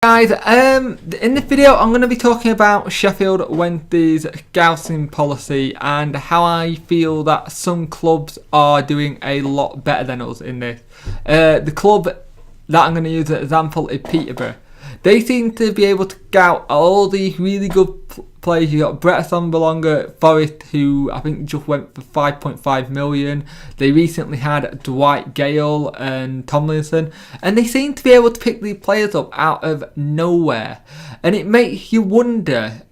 Guys, in this video I'm going to be talking about Sheffield Wednesday's scouting policy and how I feel that some clubs are doing a lot better than us in this. The club that I'm going to use as an example is Peterborough. They seem to be able to scout all these really good players. You got Brett Sonbalonga at Forest, who I think just went for 5.5 million. They recently had Dwight Gale and Tomlinson, and they seem to be able to pick these players up out of nowhere. And it makes you wonder,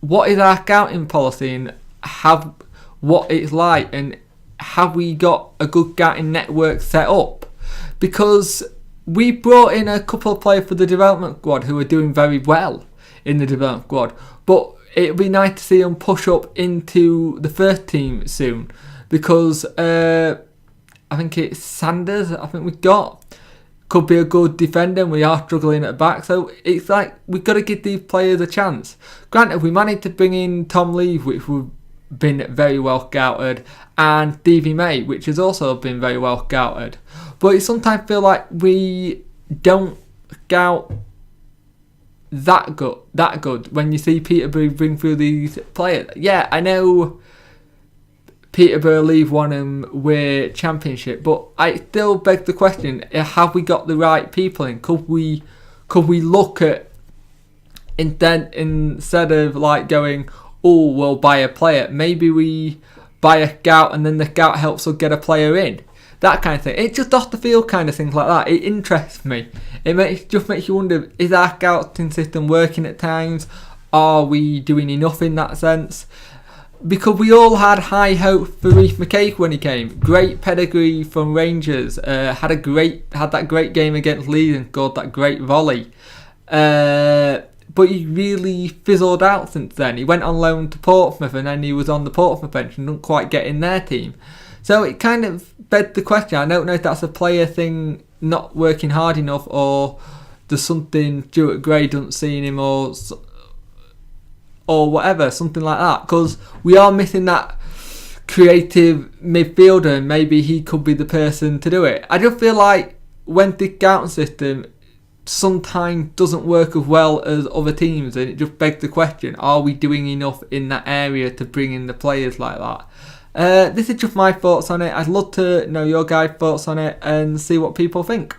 what is our scouting policy and what it's like, and have we got a good scouting network set up? Because we brought in a couple of players for the development squad who are doing very well in the development squad, but it'd be nice to see them push up into the first team soon, because I think it's Sanders, I think we've got, could be a good defender, and we are struggling at the back, so it's like we've got to give these players a chance. Granted, we managed to bring in Tom Leave, which we've been very well scouted, and Stevie May, which has also been very well scouted. But it sometimes feel like we don't scout that good when you see Peterborough bring through these players. Yeah, I know Peterborough League One and we're Championship, but I still beg the question: have we got the right people in? Could we look at instead of like going, oh, we'll buy a player, maybe we buy a scout and then the scout helps us get a player in. That kind of thing. It just off the field kind of things like that. It interests me. It just makes you wonder, is our scouting system working at times? Are we doing enough in that sense? Because we all had high hopes for Reece McCabe when he came. Great pedigree from Rangers. Had that great game against Leeds and scored that great volley. But he really fizzled out since then. He went on loan to Portsmouth and then he was on the Portsmouth bench and didn't quite get in their team. So it kind of begged the question. I don't know if that's a player thing, not working hard enough, or there's something Stuart Gray doesn't see in him, or whatever, something like that. Because we are missing that creative midfielder, and maybe he could be the person to do it. I just feel like when the scouting system sometimes doesn't work as well as other teams, and it just begs the question, are we doing enough in that area to bring in the players like that? This is just my thoughts on it. I'd love to know your guys' thoughts on it and see what people think.